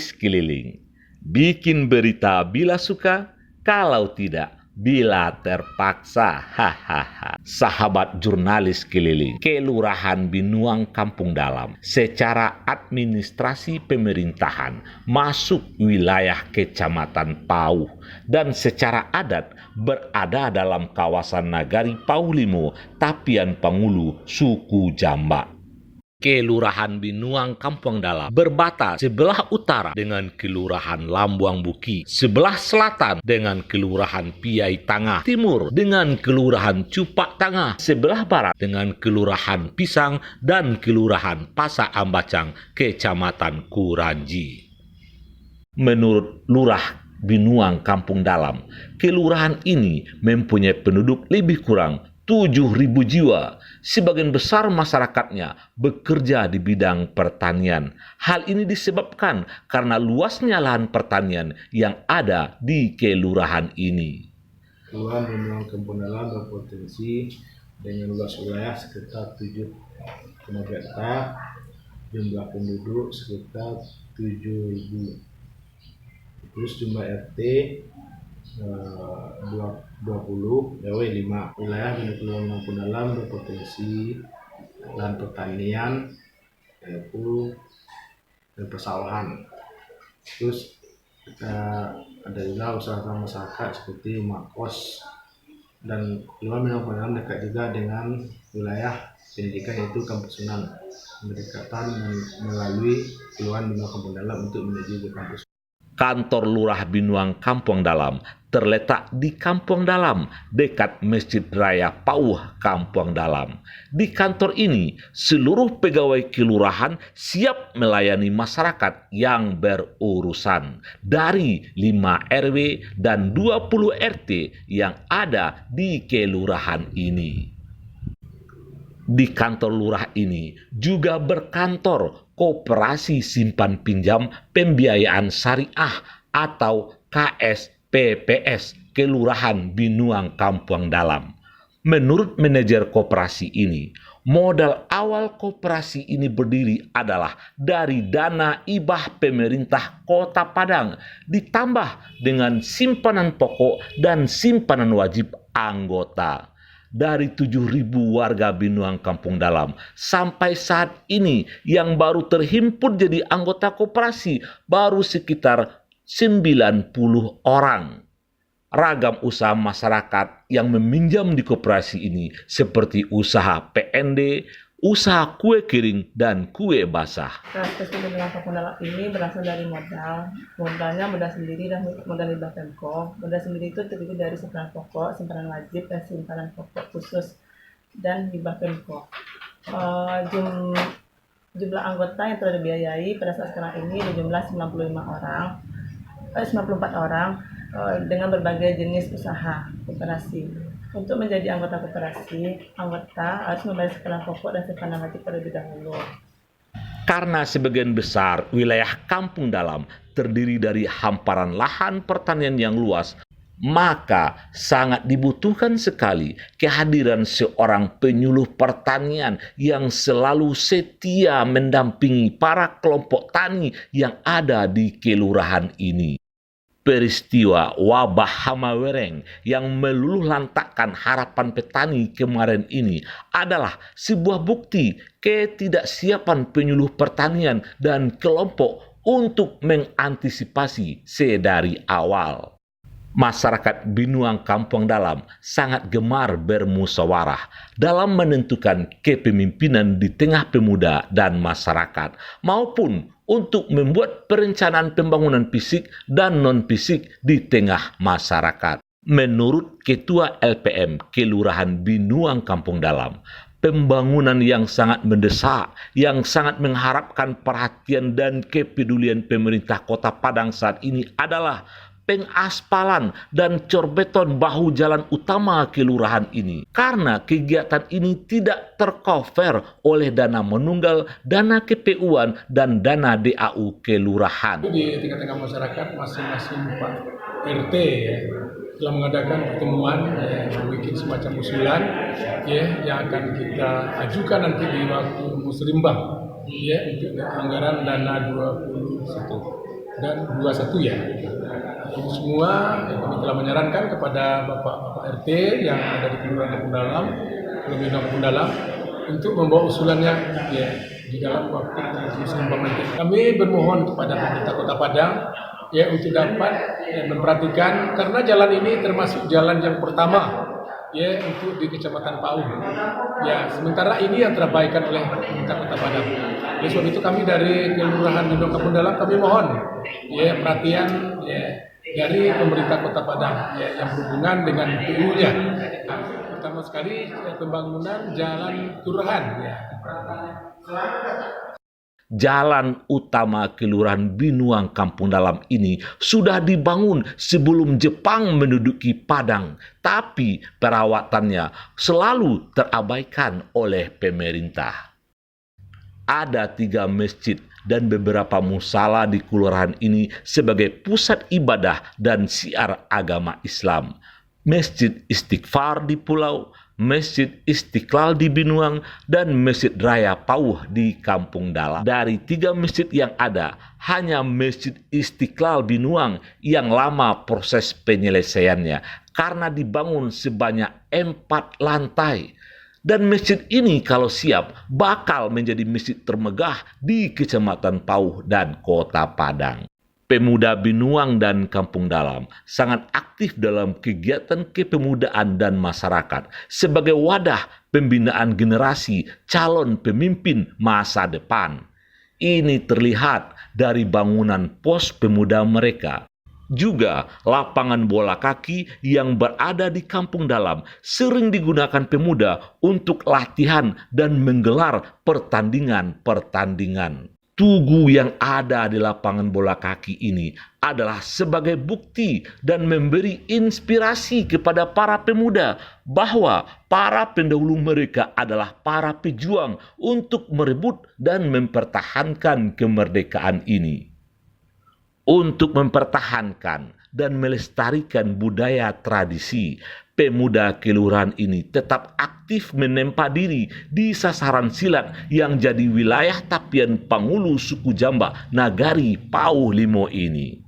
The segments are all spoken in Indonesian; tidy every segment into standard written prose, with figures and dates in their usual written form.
jurnalis keliling. Bikin berita bila suka, kalau tidak bila terpaksa. Hahaha. Sahabat jurnalis keliling, Kelurahan Binuang Kampung Dalam secara administrasi pemerintahan masuk wilayah Kecamatan Pauh dan secara adat berada dalam kawasan Nagari Paulimo, Tapian Pangulu, suku Jamba. Kelurahan Binuang Kampung Dalam berbatas sebelah utara dengan Kelurahan Lambuang Buki, sebelah selatan dengan Kelurahan Piai Tangah, timur dengan Kelurahan Cupak Tangah, sebelah barat dengan Kelurahan Pisang dan Kelurahan Pasa Ambacang, Kecamatan Kuranji. Menurut Lurah Binuang Kampung Dalam, kelurahan ini mempunyai penduduk lebih kurang 7.000 jiwa. Sebagian besar masyarakatnya bekerja di bidang pertanian. Hal ini disebabkan karena luasnya lahan pertanian yang ada di kelurahan ini. Kelurahan Binuang Kampung Dalam berpotensi dengan luas wilayah sekitar 7,2 hektar, jumlah penduduk sekitar 7.000. Terus jumlah RT 20 RW 5. Wilayah Kelurahan Kampung Dalam berpotensi lahan pertanian yaitu dan persawahan. Terus ada juga usaha masyarakat seperti makos, dan Kelurahan Kampung Dalam dekat juga dengan wilayah pendidikan yaitu Kampus Sunan. Berdekatan melalui Kelurahan Binuang Kampung Dalam untuk menuju ke kampus. Kantor Lurah Binuang Kampung Dalam terletak di Kampung Dalam, dekat Masjid Raya Pauh Kampung Dalam. Di kantor ini, seluruh pegawai kelurahan siap melayani masyarakat yang berurusan dari 5 RW dan 20 RT yang ada di kelurahan ini. Di kantor lurah ini juga berkantor Koperasi Simpan Pinjam Pembiayaan Syariah atau KSPPS Kelurahan Binuang Kampung Dalam. Menurut manajer koperasi ini, modal awal koperasi ini berdiri adalah dari dana hibah pemerintah Kota Padang ditambah dengan simpanan pokok dan simpanan wajib anggota. Dari 7.000 warga Binuang Kampung Dalam sampai saat ini yang baru terhimpun jadi anggota koperasi baru sekitar 90 orang. Ragam usaha masyarakat yang meminjam di koperasi ini seperti usaha PND, usaha kue kering dan kue basah. Prestasi Binuang Kampung Dalam ini berasal dari modalnya modal sendiri dan modal hibah Pemko. Modal sendiri itu terdiri dari simpanan pokok, simpanan wajib, dan simpanan pokok khusus dan hibah Pemko. Jumlah anggota yang telah dibiayai pada saat sekarang ini berjumlah 94 orang dengan berbagai jenis usaha koperasi. Untuk menjadi anggota koperasi, anggota harus membayar simpanan pokok dan simpanan wajib terlebih dahulu. Karena sebagian besar wilayah Kampung Dalam terdiri dari hamparan lahan pertanian yang luas, maka sangat dibutuhkan sekali kehadiran seorang penyuluh pertanian yang selalu setia mendampingi para kelompok tani yang ada di kelurahan ini. Peristiwa wabah hama wereng yang meluluh lantakkan harapan petani kemarin ini adalah sebuah bukti ketidaksiapan penyuluh pertanian dan kelompok untuk mengantisipasi sedari awal. Masyarakat Binuang Kampung Dalam sangat gemar bermusyawarah dalam menentukan kepemimpinan di tengah pemuda dan masyarakat, maupun untuk membuat perencanaan pembangunan fisik dan non-fisik di tengah masyarakat. Menurut Ketua LPM Kelurahan Binuang Kampung Dalam, pembangunan yang sangat mendesak, yang sangat mengharapkan perhatian dan kepedulian pemerintah Kota Padang saat ini adalah pengaspalan dan cor beton bahu jalan utama kelurahan ini. Karena kegiatan ini tidak tercover oleh dana menunggal, dana KPU-an, dan dana DAU kelurahan. Di tingkat masyarakat masing-masing Pak RT telah mengadakan pertemuan bikin semacam usulan yang akan kita ajukan nanti di waktu muslimbang untuk anggaran dana 21. dan 21 ya. Ini semua kami telah menyarankan kepada Bapak RT yang ada di Kelurahan Kampung Dalam, Kampung Dalam untuk membawa usulannya ya di dalam waktu seimbang nanti. Kami bermohon kepada pemerintah Kota Padang ya untuk dapat memperhatikan karena jalan ini termasuk jalan yang pertama ya untuk di Kecamatan Pauh. Ya, sementara ini yang terabaikan oleh pemerintah Kota Padang. Oleh sebab itu kami dari Kelurahan Bidong Kampung Dalam kami mohon ya perhatian ya dari pemerintah Kota Padang ya, yang berhubungan dengan PU-nya. Nah, pertama sekali pembangunan jalan kelurahan ya. Jalan utama Kelurahan Binuang Kampung Dalam ini sudah dibangun sebelum Jepang menduduki Padang, tapi perawatannya selalu terabaikan oleh pemerintah. Ada 3 masjid dan beberapa musala di kelurahan ini sebagai pusat ibadah dan syiar agama Islam. Masjid Istighfar di Pulau, Masjid Istiqlal di Binuang, dan Masjid Raya Pauh di Kampung Dalam. Dari 3 masjid yang ada, hanya Masjid Istiqlal Binuang yang lama proses penyelesaiannya karena dibangun sebanyak 4 lantai. Dan masjid ini kalau siap bakal menjadi masjid termegah di Kecamatan Pauh dan Kota Padang. Pemuda Binuang dan Kampung Dalam sangat aktif dalam kegiatan kepemudaan dan masyarakat sebagai wadah pembinaan generasi calon pemimpin masa depan. Ini terlihat dari bangunan pos pemuda mereka. Juga lapangan bola kaki yang berada di Kampung Dalam sering digunakan pemuda untuk latihan dan menggelar pertandingan-pertandingan. Tugu yang ada di lapangan bola kaki ini adalah sebagai bukti dan memberi inspirasi kepada para pemuda bahwa para pendahulu mereka adalah para pejuang untuk merebut dan mempertahankan kemerdekaan ini. Untuk mempertahankan dan melestarikan budaya tradisi, pemuda kelurahan ini tetap aktif menempa diri di sasaran silat yang jadi wilayah tapian Pangulu suku Jamba Nagari Pauh Limo ini.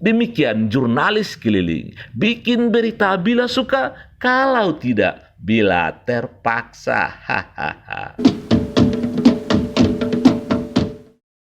Demikian jurnalis keliling, bikin berita bila suka, kalau tidak bila terpaksa. Hahaha.